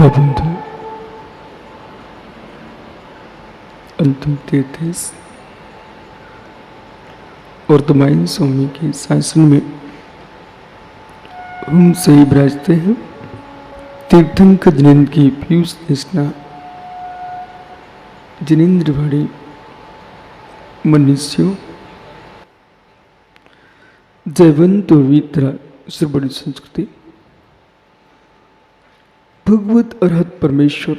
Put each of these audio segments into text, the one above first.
श्रोता बंधु, अंतिम तीर्थ वर्तमान स्वामी के शासन में हम सही विराजते हैं। तीर्थंकर जिनेन्द्र की पीयूष देशना जिनेन्द्र भाड़ी मनुष्यों जयवंत वितरा श्रवण संस्कृति भगवत अरहत परमेश्वर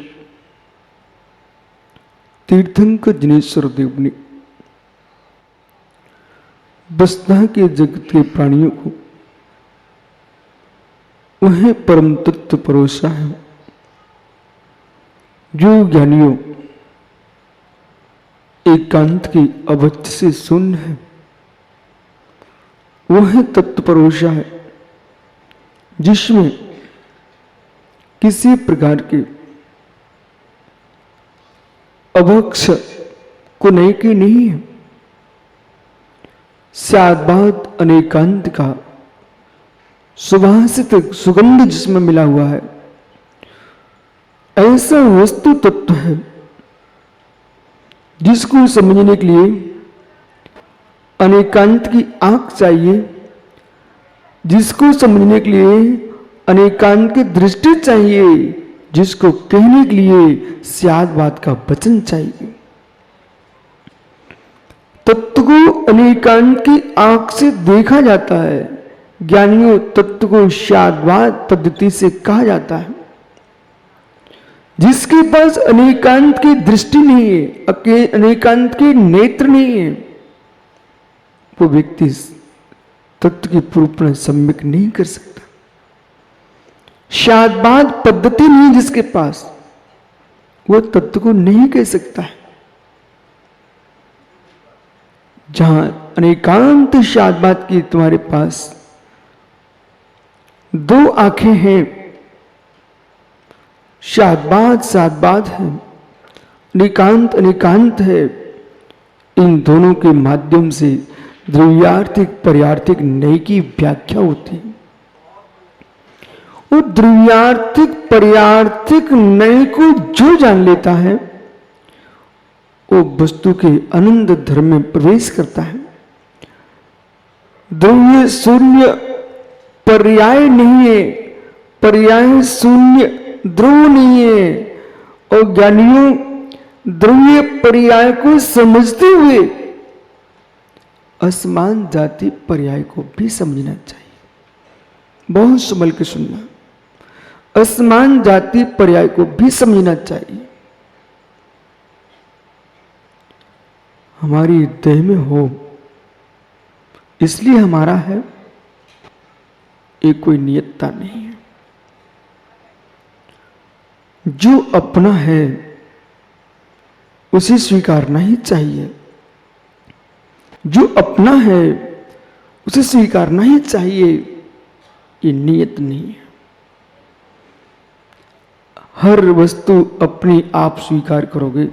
तीर्थंकर जिनेश्वर देव ने बसता के जगत के प्राणियों को वह परम तत्व परोसा है जो ज्ञानियों एकांत की अवच्छ से शून्य है। वह तत्व परोसा है जिसमें किसी प्रकार के अभक्ष को नहीं की नहीं है। सादबाद अनेकांत का सुवासित सुगंध जिसमें मिला हुआ है, ऐसा वस्तु तत्व है जिसको समझने के लिए अनेकांत की आंख चाहिए, जिसको समझने के लिए अनेकांत की दृष्टि चाहिए, जिसको कहने के लिए स्यादबाद का वचन चाहिए। तत्व को अनेकांत की आंख से देखा जाता है। ज्ञानियों तत्व को स्यादबाद पद्धति से कहा जाता है। जिसके पास अनेकांत की दृष्टि नहीं है, अनेकांत के नेत्र नहीं है, वो व्यक्ति तत्व की पूर्ण सम्यक नहीं कर सकता। स्यादबाद पद्धति नहीं जिसके पास, वो तत्व को नहीं कह सकता है। जहां अनेकांत स्यादबाद की तुम्हारे पास दो आंखें हैं, स्यादबाद सादबाद है, अनेकांत अनेकांत है, इन दोनों के माध्यम से द्रव्यार्थिक पर्यार्थिक नय की व्याख्या होती है। वो द्रव्यार्थिक पर्यार्थिक नय को जो जान लेता है वो वस्तु के अनंत धर्म में प्रवेश करता है। द्रव्य शून्य पर्याय नहीं है, पर्याय शून्य ध्रुव नहीं है। और ज्ञानियों द्रव्य पर्याय को समझते हुए असमान जाति पर्याय को भी समझना चाहिए। बहुत संभल के सुनना, असमान जाति पर्याय को भी समझना चाहिए। हमारी देह में हो इसलिए हमारा है, ये कोई नियतता नहीं है। जो अपना है उसे स्वीकारना ही चाहिए। जो अपना है उसे स्वीकारना ही चाहिए, ये नियत नहीं है। हर वस्तु अपनी आप स्वीकार करोगे,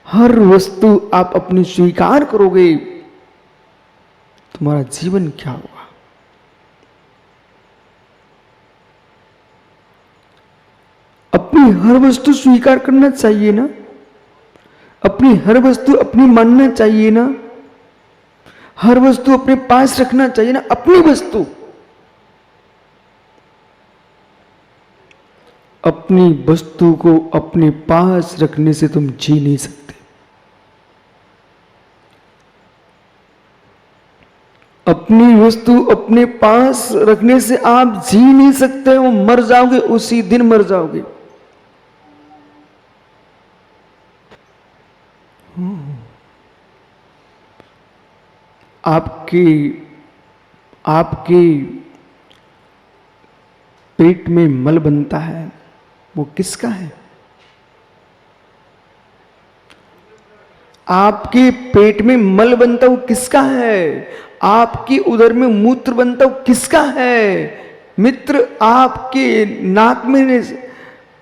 हर वस्तु आप अपनी स्वीकार करोगे, तुम्हारा जीवन क्या होगा? अपनी हर वस्तु स्वीकार करना चाहिए ना, अपनी हर वस्तु अपनी मानना चाहिए ना, हर वस्तु अपने पास रखना चाहिए ना। अपनी वस्तु, अपनी वस्तु को अपने पास रखने से तुम जी नहीं सकते। अपनी वस्तु अपने पास रखने से आप जी नहीं सकते हो, मर जाओगे, उसी दिन मर जाओगे। आपके पेट में मल बनता है, वो किसका है? आपके पेट में मल बनता वो किसका है? आपकी उदर में मूत्र बनता वो किसका है? मित्र, आपके नाक में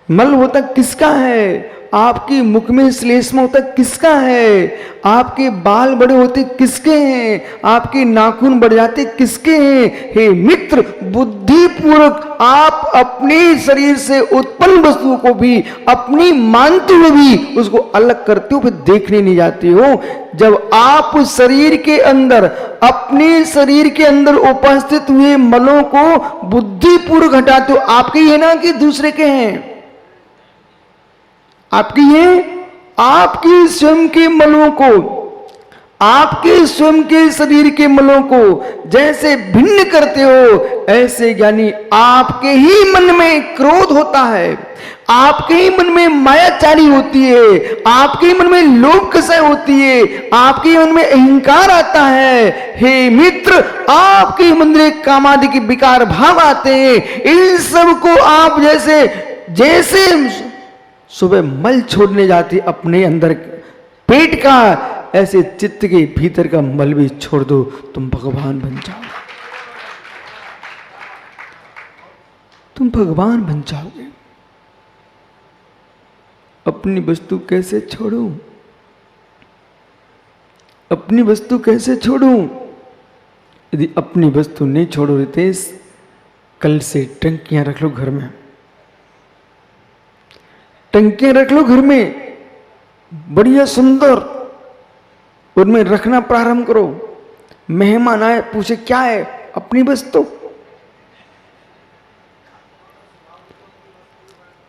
मल होता किसका है? आपकी मुख में श्लेष्म होता किसका है? आपके बाल बड़े होते किसके हैं? आपके नाखून बढ़ जाते किसके हैं? हे मित्र, बुद्धिपूर्वक आप अपने शरीर से उत्पन्न वस्तुओं को भी अपनी मानते हुए भी उसको अलग करते हो, फिर देखने नहीं जाते हो। जब आप शरीर के अंदर, अपने शरीर के अंदर उपस्थित हुए मलों को बुद्धिपूर्वक हटाते हो, आपके ही है ना कि दूसरे के हैं? आपकी है। आपके स्वयं के मलों को, आपके स्वयं के शरीर के मलों को जैसे भिन्न करते हो, ऐसे ज्ञानी आपके ही मन में क्रोध होता है, आपके ही मन में मायाचारी होती है, आपके ही मन में लोभ कसाय होती है, आपके ही मन में अहंकार आता है। हे मित्र, आपके ही मन में कामादि के विकार भाव आते हैं। इन सब को आप जैसे सुबह मल छोड़ने जाती अपने अंदर पेट का, ऐसे चित्त के भीतर का मल भी छोड़ दो, तुम भगवान बन जाओ, तुम भगवान बन जाओगे। अपनी वस्तु कैसे छोड़ूं? अपनी वस्तु कैसे छोड़ूं? यदि अपनी वस्तु नहीं छोड़ो रितेश, कल से टंकियां रख लो घर में, टंकियां रख लो घर में, बढ़िया सुंदर, उनमें रखना प्रारंभ करो। मेहमान आए पूछे क्या है? अपनी वस्तु,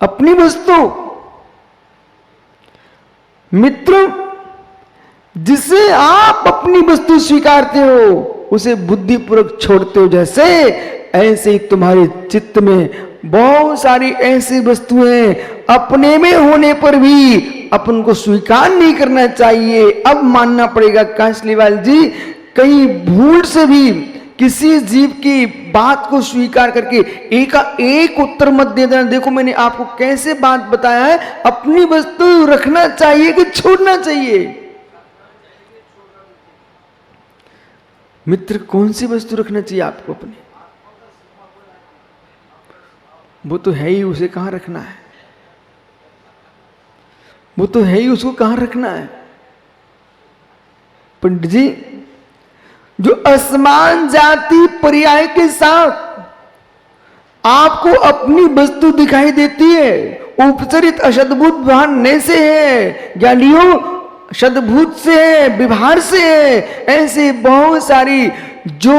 अपनी वस्तु। मित्र, जिसे आप अपनी वस्तु स्वीकारते हो उसे बुद्धिपूर्वक छोड़ते हो, जैसे ऐसे ही तुम्हारे चित्त में बहुत सारी ऐसी वस्तुएं अपने में होने पर भी अपन को स्वीकार नहीं करना चाहिए। अब मानना पड़ेगा कांसलीवाल जी, कहीं भूल से भी किसी जीव की बात को स्वीकार करके एक उत्तर मत दे देना। देखो मैंने आपको कैसे बात बताया है, अपनी वस्तु रखना चाहिए कि छोड़ना चाहिए? मित्र, कौन सी वस्तु रखना चाहिए आपको अपनी? वो तो है ही, उसे कहां रखना है? वो तो है ही, उसको कहां रखना है? पंडित जी, जो असमान जाति पर्याय के साथ आपको अपनी वस्तु दिखाई देती है, उपचरित अशद्भुत भान से है, ज्ञानियों शतभूत से है, विभार से है, ऐसे बहुत सारी जो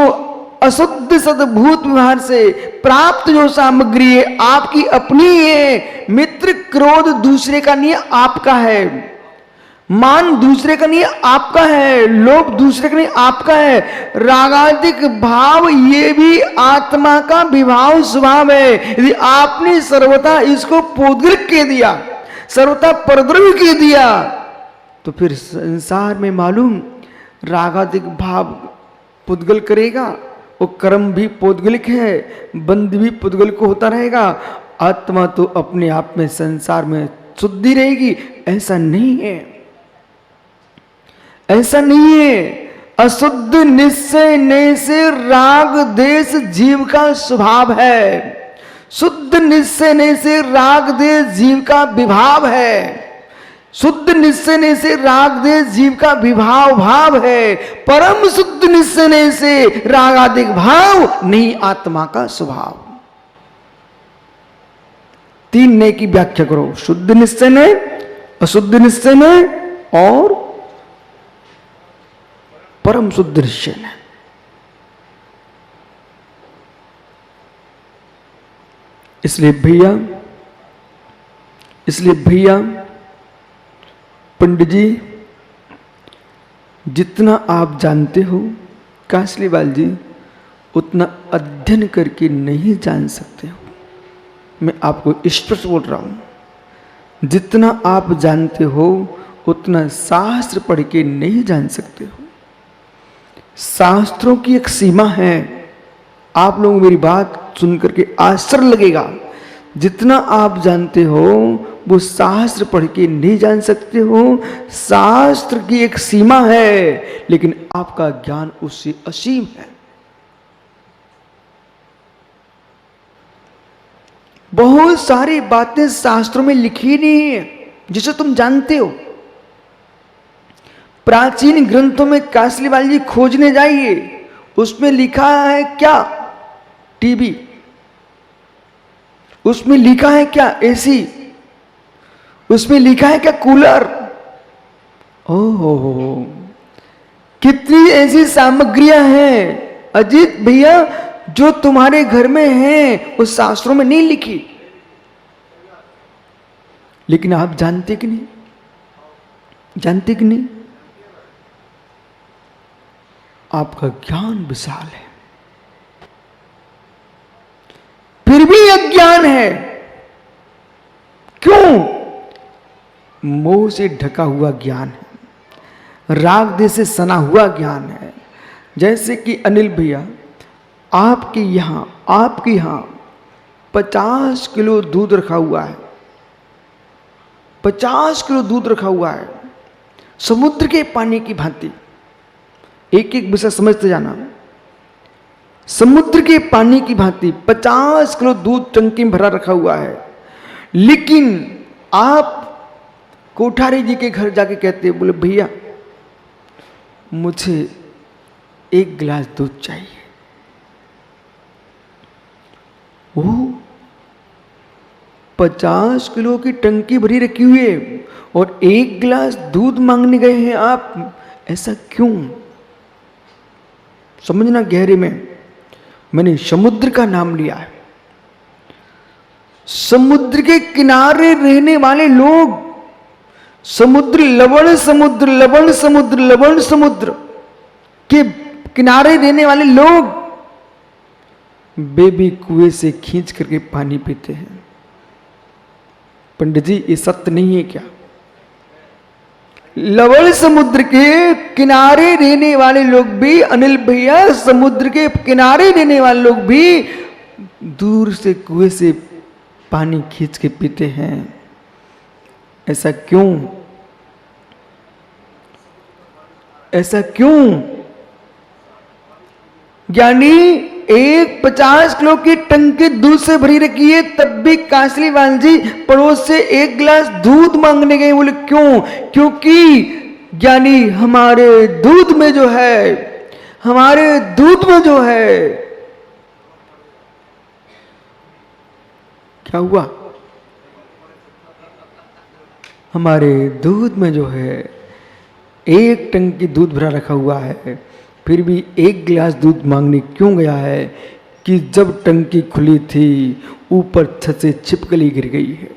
अशुद्ध सद्भूत व्यवहार से प्राप्त जो सामग्री है आपकी अपनी है। मित्र, क्रोध दूसरे का नहीं है, आपका है। मान दूसरे का नहीं है, आपका है। लोभ दूसरे का नहीं, आपका है। रागादिक भाव ये भी आत्मा का विभाव स्वभाव है। यदि आपने सर्वथा इसको पोद्गलिक कह दिया, सर्वथा परद्रव्य कह दिया, तो फिर संसार में मालूम रागादिक भाव पुद्गल करेगा, वो कर्म भी पौद्गलिक है, बंध भी पुद्गलिक होता रहेगा। आत्मा तो अपने आप में संसार में शुद्धि रहेगी, ऐसा नहीं है, ऐसा नहीं है। अशुद्ध निश्चय ने से राग देश जीव का स्वभाव है, शुद्ध निश्चय ने से राग देश जीव का विभाव है, शुद्ध निश्चय से राग देश जीव का विभाव भाव है। परम शुद्ध निश्चय से रागादिक भाव नहीं, आत्मा का स्वभाव। तीन ने की व्याख्या करो, शुद्ध निश्चय ने, अशुद्ध निश्चय ने और परम शुद्ध निश्चय ने। इसलिए भैया पंडित जी, जितना आप जानते हो कांसलीवाल जी, उतना अध्ययन करके नहीं जान सकते हो। मैं आपको स्पष्ट बोल रहा हूं, जितना आप जानते हो उतना शास्त्र पढ़ के नहीं जान सकते हो। शास्त्रों की एक सीमा है। आप लोग मेरी बात सुन करके आश्चर्य लगेगा, जितना आप जानते हो वो शास्त्र पढ़ के नहीं जान सकते हो। शास्त्र की एक सीमा है, लेकिन आपका ज्ञान उससे असीम है। बहुत सारी बातें शास्त्रों में लिखी नहीं है जिसे तुम जानते हो। प्राचीन ग्रंथों में कासलीवाल जी खोजने जाइए, उसमें लिखा है क्या? टीवी। उसमें लिखा है क्या? एसी। उसमें लिखा है क्या? कूलर। ओहो, कितनी ऐसी सामग्रियां हैं अजीत भैया जो तुम्हारे घर में हैं, उस शास्त्रों में नहीं लिखी, लेकिन आप जानते कि नहीं? जानते कि नहीं? आपका ज्ञान विशाल है, फिर भी अज्ञान है। क्यों? मोह से ढका हुआ ज्ञान है, राग देश से सना हुआ ज्ञान है। जैसे कि अनिल भैया, आपके यहां 50 किलो दूध रखा हुआ है, 50 किलो दूध रखा हुआ है, समुद्र के पानी की भांति। एक एक विषय समझते जाना। समुद्र के पानी की भांति 50 किलो दूध टंकी में भरा रखा हुआ है, लेकिन आप कोठारी जी के घर जाके कहते हैं, बोले भैया मुझे 1 गिलास दूध चाहिए। वो 50 किलो की टंकी भरी रखी हुई है और 1 गिलास दूध मांगने गए हैं आप। ऐसा क्यों? समझना गहरे में। मैंने समुद्र का नाम लिया है। समुद्र के किनारे रहने वाले लोग, समुद्र लवण समुद्र लवण समुद्र लवण समुद्र के किनारे रहने वाले लोग बेबी कुएं से खींच करके पानी पीते हैं। पंडित जी, ये सत्य नहीं है क्या? लवण समुद्र के किनारे रहने वाले लोग भी, अनिल भैया, समुद्र के किनारे रहने वाले लोग भी दूर से कुएं से पानी खींच के पीते हैं। ऐसा क्यों? ऐसा क्यों? यानी एक 50 किलो की टंकी दूध से भरी रखी है, तब भी कासलीवाल जी पड़ोस से 1 गिलास दूध मांगने गए। बोले क्यों? क्योंकि यानी हमारे दूध में जो है, हमारे दूध में जो है, क्या हुआ? हमारे दूध में जो है 1 टंकी दूध भरा रखा हुआ है, फिर भी 1 गिलास दूध मांगने क्यों गया है? कि जब टंकी खुली थी ऊपर छत से छिपकली गिर गई है,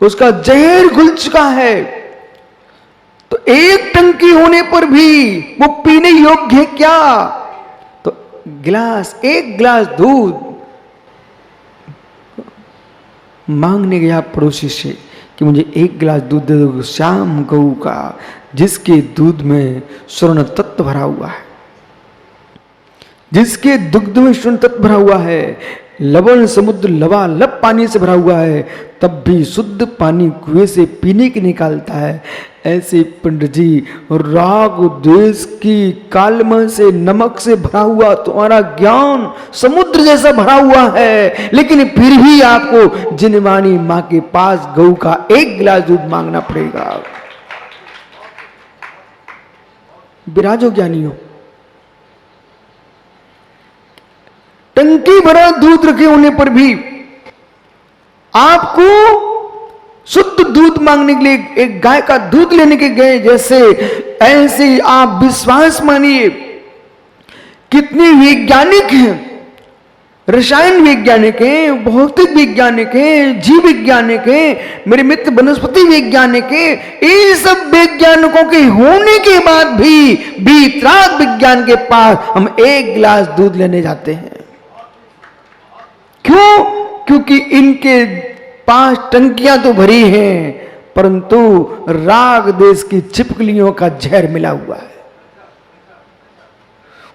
उसका जहर घुल चुका है, तो 1 टंकी होने पर भी वो पीने योग्य है क्या? तो गिलास, 1 गिलास दूध मांगने गया पड़ोसी से कि मुझे 1 गिलास दूध दे दो, श्याम गऊ का, जिसके दूध में स्वर्ण तत्व भरा हुआ है, जिसके दुग्ध में स्वर्ण तत्व भरा हुआ है, लवण समुद्र लबालब पानी से भरा हुआ है, तब भी शुद्ध पानी कुएं से पीने के निकालता है। ऐसे पंडित जी, राग द्वेष की कालमा से, नमक से भरा हुआ तुम्हारा ज्ञान समुद्र जैसा भरा हुआ है, लेकिन फिर भी आपको जिनवानी मां के पास गऊ का 1 गिलास दूध मांगना पड़ेगा। विराजो ज्ञानियों, टंकी भरा दूध रखे होने पर भी आपको शुद्ध दूध मांगने के लिए एक गाय का दूध लेने के गए जैसे, ऐसे आप विश्वास मानिए। कितने वैज्ञानिक हैं, रसायन वैज्ञानिक हैं, भौतिक वैज्ञानिक हैं, जीव वैज्ञानिक हैं, मेरे मित्र वनस्पति वैज्ञानिक हैं। इन सब वैज्ञानिकों के होने के बाद भी वीतराग विज्ञान के पास हम 1 गिलास दूध लेने जाते हैं। क्यों? क्योंकि इनके पास टंकियां तो भरी हैं, परंतु राग देश की छिपकलियों का जहर मिला हुआ है।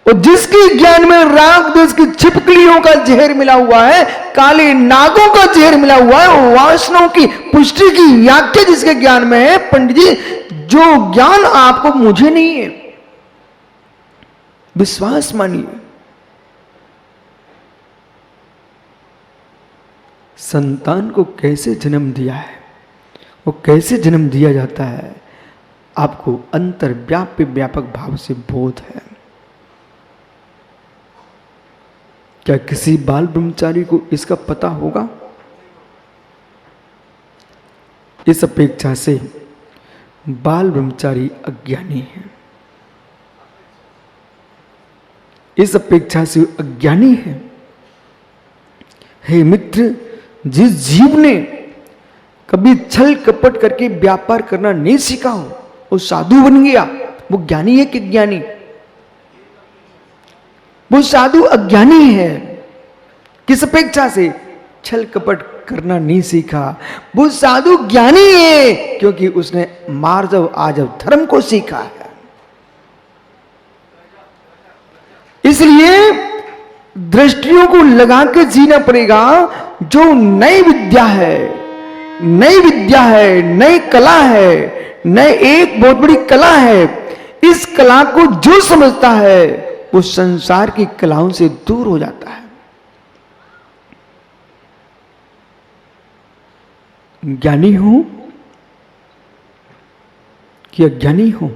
और जिसके ज्ञान में राग देश की छिपकलियों का जहर मिला हुआ है, काले नागों का जहर मिला हुआ है, वासनाओं की पुष्टि की व्याख्या जिसके ज्ञान में है, पंडित जी, जो ज्ञान आपको मुझे नहीं है, विश्वास मानिए। संतान को कैसे जन्म दिया है, वो कैसे जन्म दिया जाता है, आपको अंतर्व्यापी व्यापक भाव से बोध है। क्या किसी बाल ब्रह्मचारी को इसका पता होगा? इस अपेक्षा से बाल ब्रह्मचारी अज्ञानी है, इस अपेक्षा से अज्ञानी है। हे मित्र, जिस जीव ने कभी छल कपट करके व्यापार करना नहीं सीखा हो, वो साधु बन गया, वो ज्ञानी है कि ज्ञानी? वो साधु अज्ञानी है। किस अपेक्षा से? छल कपट करना नहीं सीखा। वो साधु ज्ञानी है क्योंकि उसने मार्जव आजव धर्म को सीखा है। इसलिए दृष्टियों को लगा के जीना पड़ेगा। जो नई विद्या है, नई विद्या है, नई कला है, नई एक बहुत बड़ी कला है, इस कला को जो समझता है वो संसार की कलाओं से दूर हो जाता है। ज्ञानी हूं कि अज्ञानी हूं?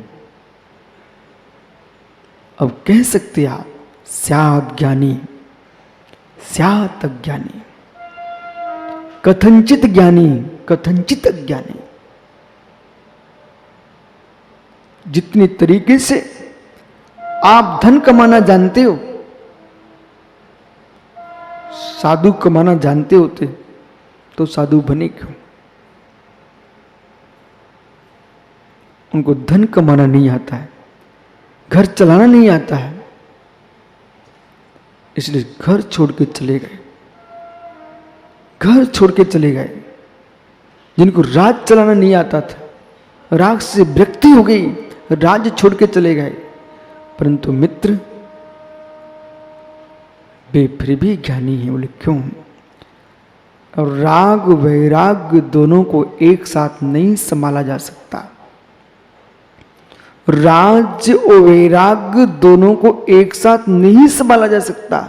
अब कह सकते आप स्यात् ज्ञानी स्यात् अज्ञानी, कथंचित ज्ञानी कथंचित अज्ञानी। जितनी तरीके से आप धन कमाना जानते हो, साधु कमाना जानते होते तो साधु बने क्यों? उनको धन कमाना नहीं आता है, घर चलाना नहीं आता है, इसलिए घर छोड़ के चले गए, घर छोड़ के चले गए। जिनको राज चलाना नहीं आता था, राग से विरक्ति हो गई, राज्य छोड़ के चले गए। परंतु मित्र वे फिर भी ज्ञानी हैं। बोले क्यों? और राग वैराग दोनों को एक साथ नहीं संभाला जा सकता। राज्य और वैराग्य दोनों को एक साथ नहीं संभाला जा सकता।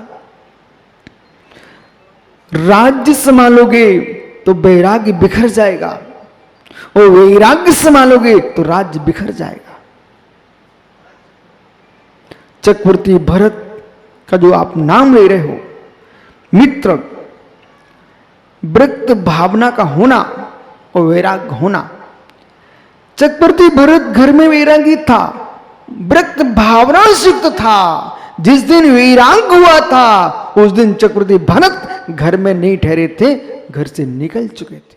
राज्य संभालोगे तो वैराग्य बिखर जाएगा, और वैराग्य संभालोगे तो राज्य बिखर जाएगा। चक्रवर्ती भरत का जो आप नाम ले रहे हो, मित्र, विरक्त भावना का होना और वैराग्य होना। चक्रवर्ती भरत घर में वैरागी था, विरक्त भावना से युक्त था। जिस दिन वैराग हुआ था उस दिन चक्रवर्ती भरत घर में नहीं ठहरे थे, घर से निकल चुके थे।